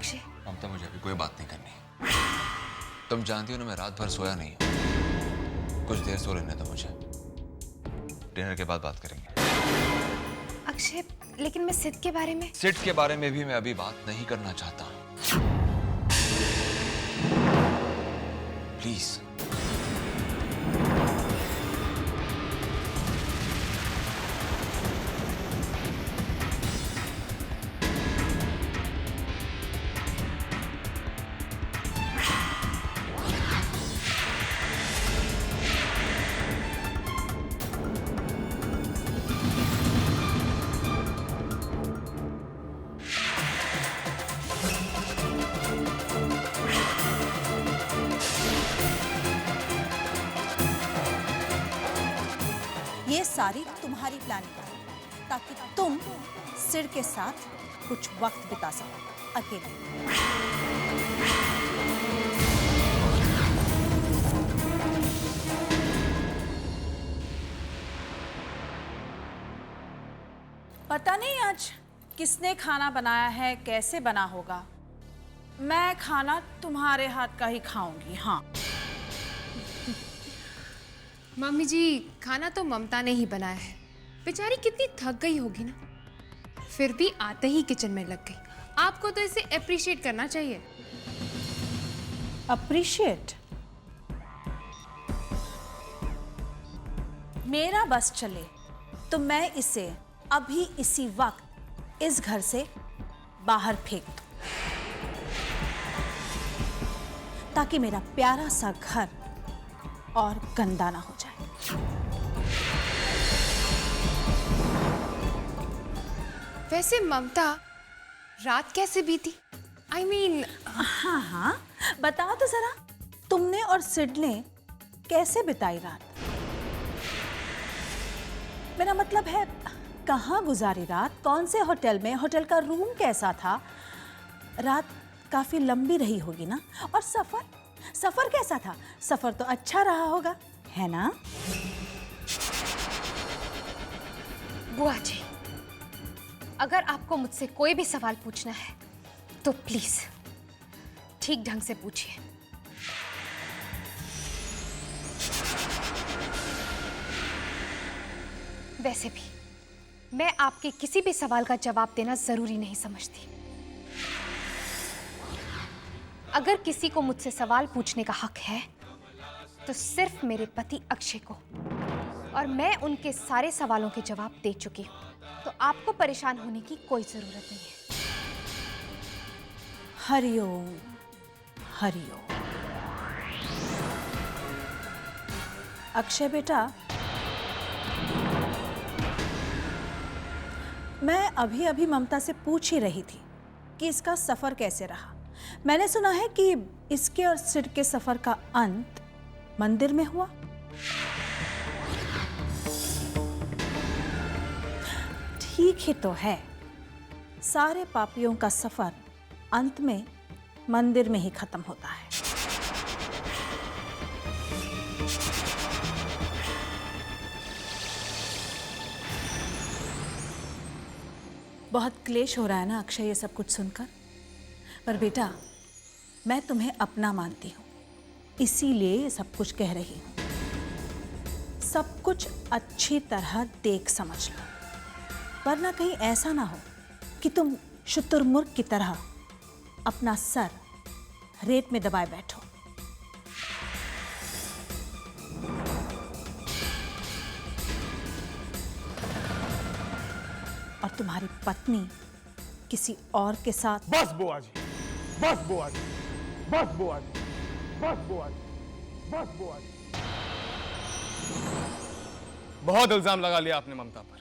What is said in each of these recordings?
अक्षय। ममता, मुझे अभी कोई बात नहीं करनी। तुम जानती हो ना, मैं रात भर सोया नहीं हूं। कुछ देर सो लेने दो मुझे, डिनर के बाद बात करेंगे। अक्षय, लेकिन मैं सिद्ध के बारे में। सिड के बारे में भी मैं अभी बात नहीं करना चाहता। प्लीज। ये सारी तुम्हारी प्लानिंग है ताकि तुम सिर के साथ कुछ वक्त बिता सको अकेले। पता नहीं आज किसने खाना बनाया है, कैसे बना होगा। मैं खाना तुम्हारे हाथ का ही खाऊंगी। हाँ, मम्मी जी, खाना तो ममता ने ही बनाया है। बेचारी कितनी थक गई होगी ना, फिर भी आते ही किचन में लग गई। आपको तो इसे अप्रिशिएट करना चाहिए। अप्रिशिएट? मेरा बस चले तो मैं इसे अभी इसी वक्त इस घर से बाहर फेंक दूं, ताकि मेरा प्यारा सा घर और गंदा ना हो जाए। वैसे ममता, रात कैसे बीती? I mean, हाँ हाँ, बताओ तो जरा, तुमने और सिड ने कैसे बिताई रात? मेरा मतलब है, कहाँ गुजारी रात, कौन से होटल में, होटल का रूम कैसा था? रात काफी लंबी रही होगी ना? और सफर कैसा था? सफर तो अच्छा रहा होगा, है ना? बुआ जी, अगर आपको मुझसे कोई भी सवाल पूछना है तो प्लीज ठीक ढंग से पूछिए। वैसे भी मैं आपके किसी भी सवाल का जवाब देना जरूरी नहीं समझती। अगर किसी को मुझसे सवाल पूछने का हक है तो सिर्फ मेरे पति अक्षय को, और मैं उनके सारे सवालों के जवाब दे चुकी हूं, तो आपको परेशान होने की कोई जरूरत नहीं है। हरिओम हरिओम। अक्षय बेटा, मैं अभी अभी ममता से पूछ ही रही थी कि इसका सफर कैसे रहा। मैंने सुना है कि इसके और सिड के सफर का अंत मंदिर में हुआ। ठीक ही तो है, सारे पापियों का सफर अंत में मंदिर में ही खत्म होता है। बहुत क्लेश हो रहा है ना अक्षय ये सब कुछ सुनकर, पर बेटा मैं तुम्हें अपना मानती हूँ, इसीलिए ये सब कुछ कह रही हूँ। सब कुछ अच्छी तरह देख समझ लो, वरना कहीं ऐसा ना हो कि तुम शुतुरमुर्ग की तरह अपना सर रेत में दबाए बैठो। और तुम्हारी पत्नी किसी और के साथ। बस बुआ जी, बस बुआ जी, बस बुआ जी, बस बुआ जी, बस बुआ जी। बहुत इल्जाम लगा लिया आपने ममता पर।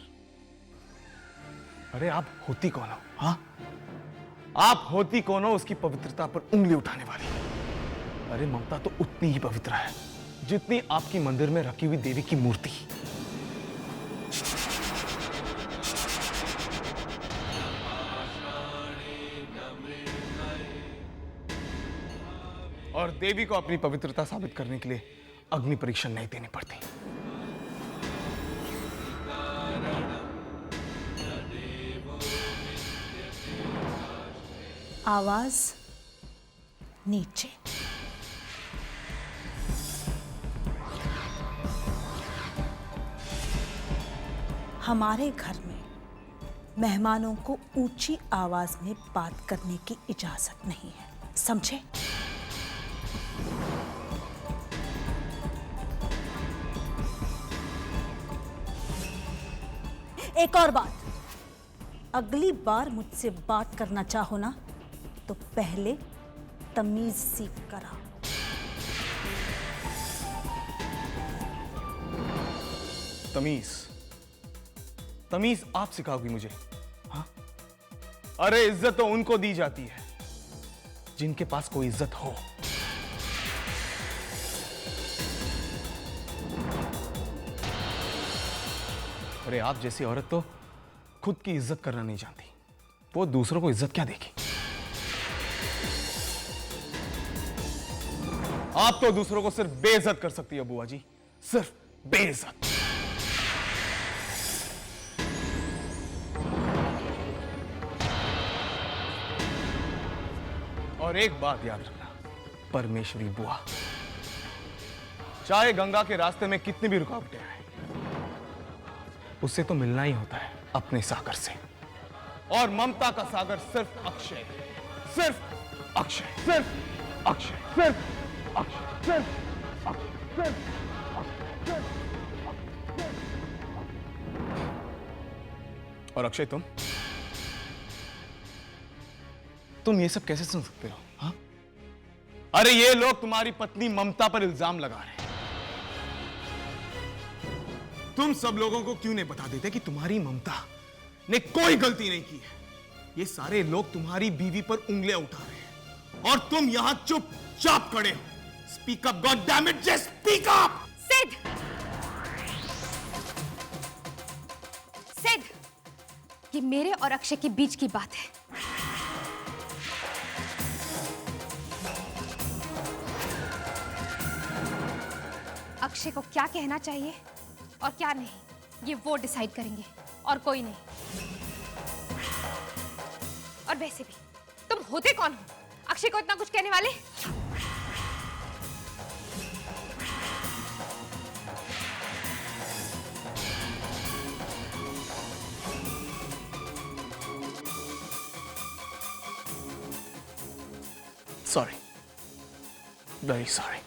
अरे आप होती कौन हो? हाँ, आप होती कौन हो उसकी पवित्रता पर उंगली उठाने वाली? अरे ममता तो उतनी ही पवित्र है जितनी आपकी मंदिर में रखी हुई देवी की मूर्ति। और देवी को अपनी पवित्रता साबित करने के लिए अग्नि परीक्षा नहीं देनी पड़ती। आवाज नीचे। हमारे घर में मेहमानों को ऊंची आवाज में बात करने की इजाजत नहीं है, समझे? एक और बात, अगली बार मुझसे बात करना चाहो ना तो पहले तमीज सीख कर आओ। तमीज? तमीज आप सिखाओगी मुझे? हाँ? अरे इज्जत तो उनको दी जाती है जिनके पास कोई इज्जत हो। अरे आप जैसी औरत तो खुद की इज्जत करना नहीं जानती, वो दूसरों को इज्जत क्या देगी? आप तो दूसरों को सिर्फ बेइज्जत कर सकती है बुआ जी, सिर्फ बेइज्जत। और एक बात याद रखना परमेश्वरी बुआ, चाहे गंगा के रास्ते में कितनी भी रुकावटें आए, उससे तो मिलना ही होता है अपने सागर से। और ममता का सागर सिर्फ अक्षय है, सिर्फ अक्षय, सिर्फ अक्षय, सिर्फ अक्षय, सिर्फ अक्षय, सिर्फ अक्षय। और अक्षय तुम ये सब कैसे सुन सकते हो? हाँ? अरे ये लोग तुम्हारी पत्नी ममता पर इल्जाम लगा रहे हैं। तुम सब लोगों को क्यों नहीं बता देते कि तुम्हारी ममता ने कोई गलती नहीं की है? ये सारे लोग तुम्हारी बीवी पर उंगलियां उठा रहे हैं और तुम यहां चुपचाप खड़े हो। Speak up, god damn it, just speak up. Sid! Sid! ये मेरे और अक्षय के बीच की बात है। अक्षय को क्या कहना चाहिए और क्या नहीं, ये वो डिसाइड करेंगे और कोई नहीं। और वैसे भी तुम होते कौन हो अक्षय को इतना कुछ कहने वाले? Sorry, very sorry.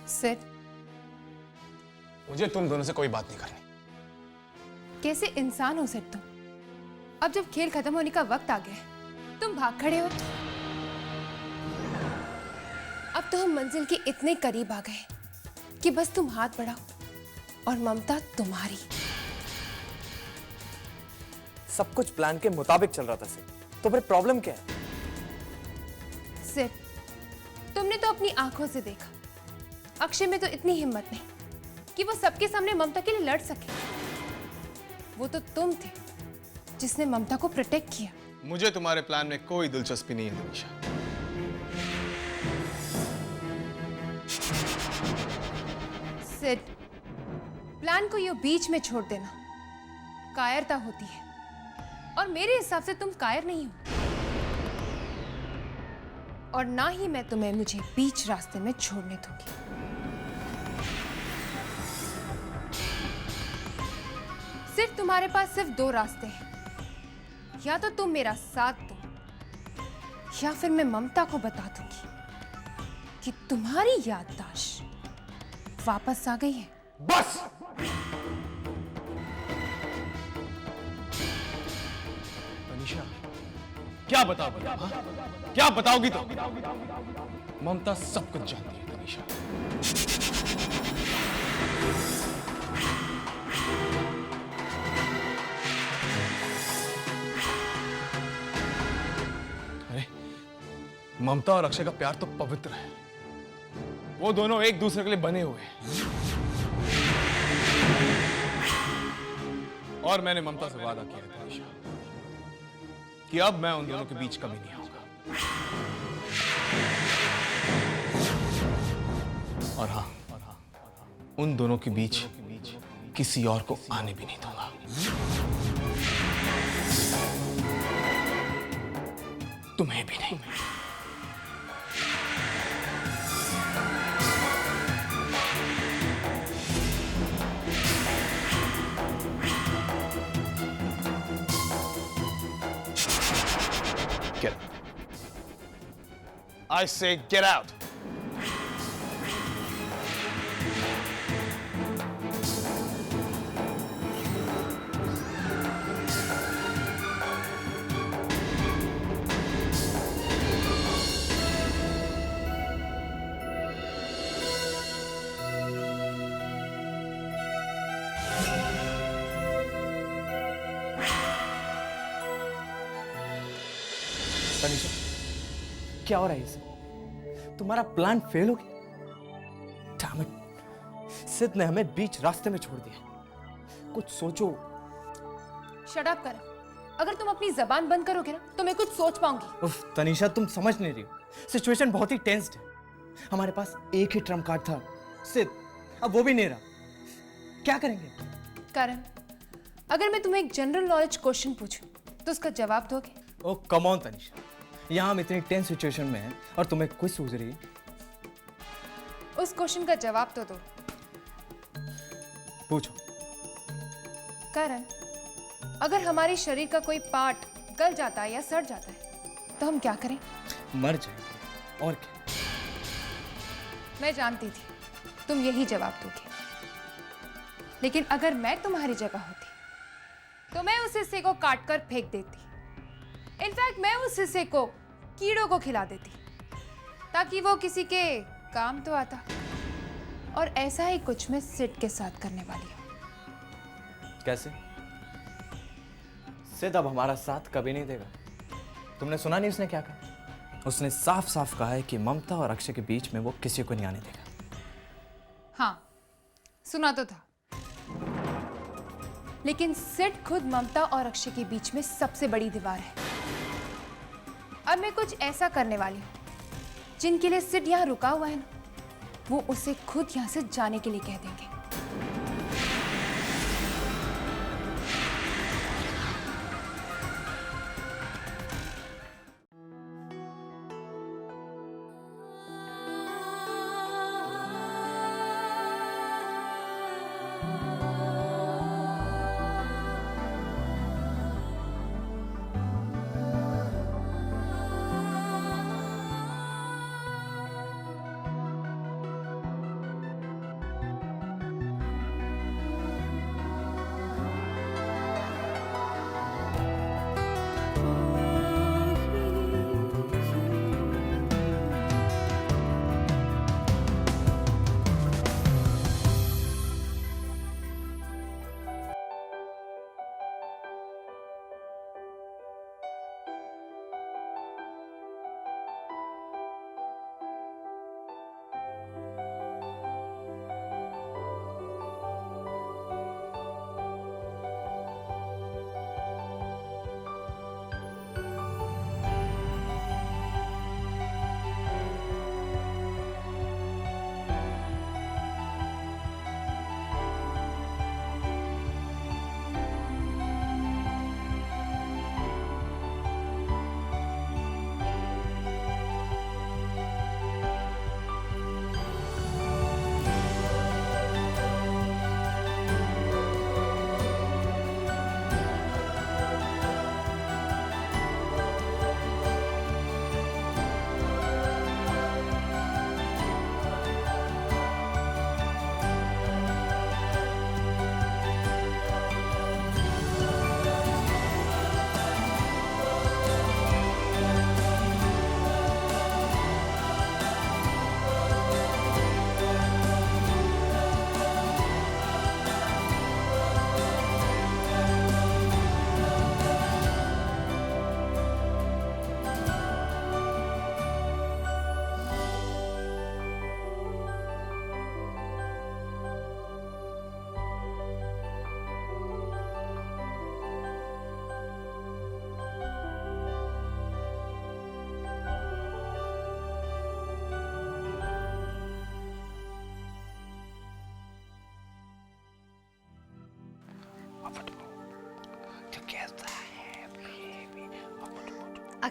सिड, मुझे तुम दोनों से कोई बात नहीं करनी। कैसे इंसान हो सिड तुम? अब जब खेल खत्म होने का वक्त आ गया तुम भाग खड़े हो। अब तो हम मंजिल के इतने करीब आ गए कि बस तुम हाथ बढ़ाओ और ममता तुम्हारी। सब कुछ प्लान के मुताबिक चल रहा था सिड, तो फिर प्रॉब्लम क्या है? सिड, तुमने तो अपनी आंखों से देखा अक्षय में तो इतनी हिम्मत नहीं कि वो सबके सामने ममता के लिए लड़ सके। वो तो तुम थे जिसने ममता को प्रोटेक्ट किया। मुझे तुम्हारे प्लान में कोई दिलचस्पी नहीं है तनीषा। सिड, प्लान को यूं बीच में छोड़ देना कायरता होती है और मेरे हिसाब से तुम कायर नहीं हो, और ना ही मैं तुम्हें मुझे बीच रास्ते में छोड़ने दूंगी। सिर्फ तुम्हारे पास सिर्फ दो रास्ते हैं, या तो तुम मेरा साथ दो या फिर मैं ममता को बता दूंगी कि तुम्हारी याददाश्त वापस आ गई है। बस! तनीषा, क्या बताओगी? हाँ? क्या बताओगी तो? ममता सब कुछ जानती है तनीषा। अरे ममता और अक्षय का प्यार तो पवित्र है, वो दोनों एक दूसरे के लिए बने हुए हैं। और मैंने ममता से वादा किया है तनीषा कि अब मैं उन दोनों के बीच कभी नहीं आऊंगा। और हाँ, उन दोनों के बीच किसी और को आने भी नहीं दूंगा। तुम्हें भी नहीं। Get out. I say get out. Tanisha, क्या हो रहा है ये सब? तुम्हारा प्लान फेल हो गया। Damn it. सिद्ध ने हमें बीच रास्ते में छोड़ दिया। कुछ सोचो। शट अप कर। अगर तुम अपनी जबान बंद करोगे ना तो मैं कुछ सोच पाऊंगी। उफ, तनीषा तुम समझ नहीं रही हो। सिचुएशन बहुत ही टेंस्ड है। हमारे पास एक ही ट्रम्प कार्ड था, सिद्ध। अब वो भी नहीं रहा। क्या करेंगे? करण, अगर मैं तुम्हें एक जनरल नॉलेज क्वेश्चन पूछूं तो उसका जवाब दोगे? ओह कम ऑन तनीषा, यहाँ हम इतनी टेंस सिचुएशन में हैं और तुम्हें कुछ सूझ रही है? उस क्वेश्चन का जवाब तो दो। पूछो। करण, अगर हमारे शरीर का कोई पार्ट गल जाता है या सड़ जाता है तो हम क्या करें? मर जाएंगे और क्या। मैं जानती थी तुम यही जवाब दोगे, लेकिन अगर मैं तुम्हारी जगह होती तो मैं उस हिस्से को काट कर फेंक देती। इनफैक्ट मैं उस हिस्से को कीड़ों को खिला देती ताकि वो किसी के काम तो आता। और ऐसा ही कुछ मैं सिड के साथ करने वाली हूँ। कैसे? सिद्ध अब हमारा साथ कभी नहीं देगा। तुमने सुना नहीं उसने क्या कहा? उसने साफ साफ कहा है कि ममता और अक्षय के बीच में वो किसी को नहीं आने देगा। हाँ, सुना तो था, लेकिन सिड खुद ममता और अक्षय के बीच में सबसे बड़ी दीवार है। अब मैं कुछ ऐसा करने वाली हूँ जिनके लिए सिड यहाँ रुका हुआ है ना, वो उसे खुद यहाँ से जाने के लिए कह देंगे।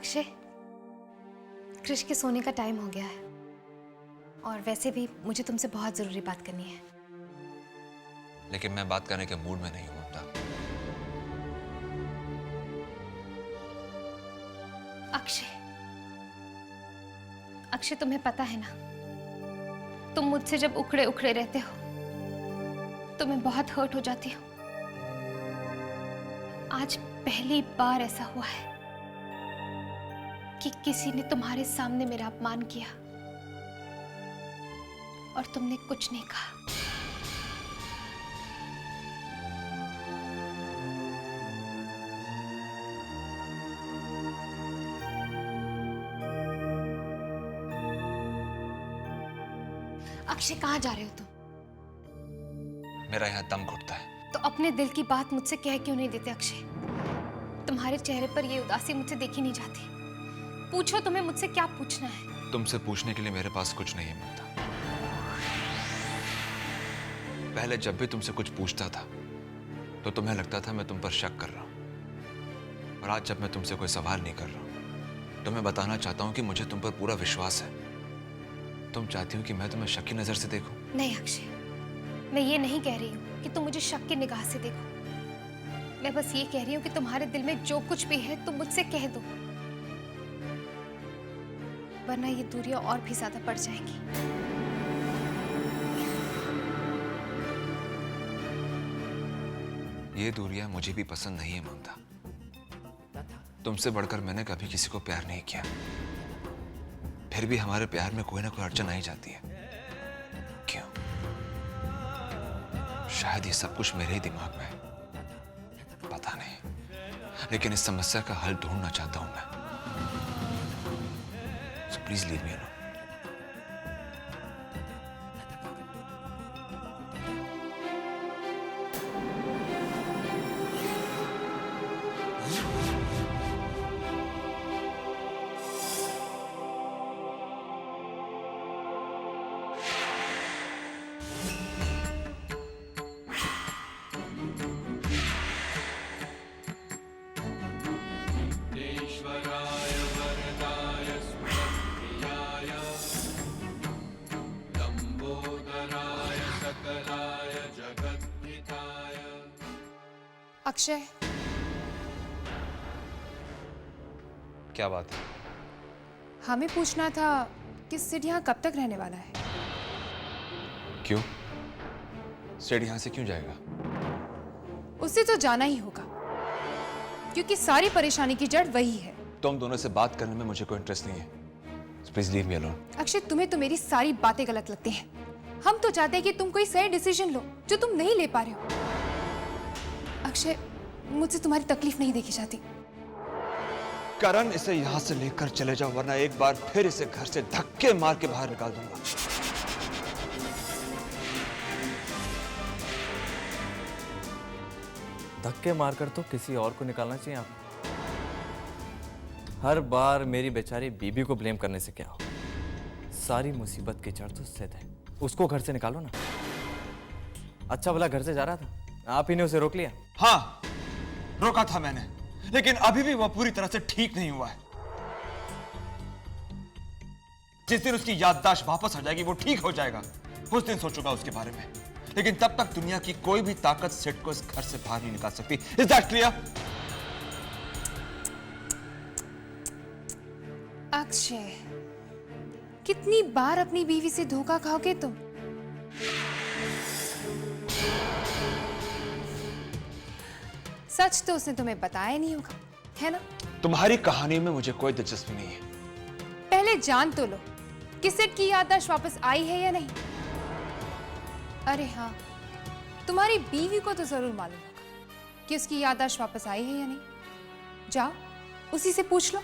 अक्षय, कृष के सोने का टाइम हो गया है और वैसे भी मुझे तुमसे बहुत जरूरी बात करनी है। लेकिन मैं बात करने के मूड में नहीं हूं ममता। अक्षय, तुम्हें पता है ना, तुम मुझसे जब उखड़े उखड़े रहते हो तो मैं बहुत हर्ट हो जाती हूँ। आज पहली बार ऐसा हुआ है कि किसी ने तुम्हारे सामने मेरा अपमान किया और तुमने कुछ नहीं कहा। अक्षय, कहाँ जा रहे हो तुम? मेरा यहाँ दम घुटता है। तो अपने दिल की बात मुझसे कह क्यों नहीं देते अक्षय? तुम्हारे चेहरे पर ये उदासी मुझसे देखी नहीं जाती। पूछो, तुम्हें मुझसे क्या पूछना है? तुमसे पूछने के लिए मेरे पास कुछ नहीं है ममता। पहले जब भी तुमसे कुछ पूछता था तो तुम्हें लगता था मैं तुम पर शक कर रहा हूं, और आज जब मैं तुमसे कोई सवाल नहीं कर रहा हूं तो मैं बताना चाहता हूं कि मुझे तुम पर पूरा विश्वास है। तुम चाहती हो कि मैं तुम्हें शक की नजर से देखूं? नहीं अक्षय, मैं ये नहीं कह रही हूँ कि तुम मुझे शक की निगाह से देखो। मैं बस ये कह रही हूँ कि तुम्हारे दिल में जो कुछ भी है तुम मुझसे कह दो, वरना ये दूरियां और भी ज्यादा बढ़ जाएंगी। ये दूरियां मुझे भी पसंद नहीं है ममता। तुमसे बढ़कर मैंने कभी किसी को प्यार नहीं किया, फिर भी हमारे प्यार में कोई ना कोई अड़चन आ ही जाती है। क्यों? शायद ये सब कुछ मेरे ही दिमाग में है, पता नहीं। लेकिन इस समस्या का हल ढूंढना चाहता हूं मैं। So please leave me alone. Akshay, क्या बात है? हमें पूछना था कि सिड यहाँ कब तक रहने वाला है? क्यों? सेड यहां से क्यों जाएगा? उसे तो जाना ही होगा, क्योंकि सारी परेशानी की जड़ वही है। तुम दोनों से बात करने में मुझे कोई इंटरेस्ट नहीं है। Please leave me alone. Akshay, तुम्हें तो मेरी सारी बातें गलत लगती हैं। हम तो चाहते हैं कि तुम कोई सही डिसीजन लो, जो तुम नहीं ले पा रहे हो। अक्षय, मुझसे तुम्हारी तकलीफ नहीं देखी जाती। करण, इसे यहां से लेकर चले जाओ, वरना एक बार फिर इसे घर से धक्के मार के बाहर निकाल दूंगा। धक्के मारकर तो किसी और को निकालना चाहिए आपको। हर बार मेरी बेचारी बीबी को ब्लेम करने से क्या हो? सारी मुसीबत की जड़ तो सिद्ध है, उसको घर से निकालो ना। अच्छा भला घर से जा रहा था, आप ही ने उसे रोक लिया। हाँ, रोका था मैंने, लेकिन अभी भी वह पूरी तरह से ठीक नहीं हुआ है। जिस दिन उसकी याददाश्त वापस आ जाएगी वो ठीक हो जाएगा, उस दिन सोचूंगा उसके बारे में। लेकिन तब तक दुनिया की कोई भी ताकत सिड को इस घर से बाहर नहीं निकाल सकती। Is that clear? अक्षय, कितनी बार अपनी बीवी से धोखा खाओगे तुम? सच तो उसने तुम्हें बताया नहीं होगा, है ना? तुम्हारी कहानी में मुझे कोई दिलचस्पी नहीं है। पहले जान तो लो कि सिड की याददाश्त वापस आई है या नहीं। अरे हाँ, तुम्हारी बीवी को तो जरूर मालूम होगा कि उसकी याददाश्त वापस आई है या नहीं। जाओ, उसी से पूछ लो।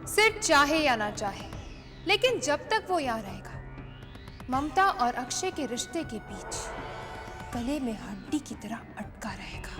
सिड चाहे या ना चाहे, लेकिन जब तक वो यहाँ रहेगा, ममता और अक्षय के रिश्ते के बीच गले में हड्डी की तरह अटका रहेगा।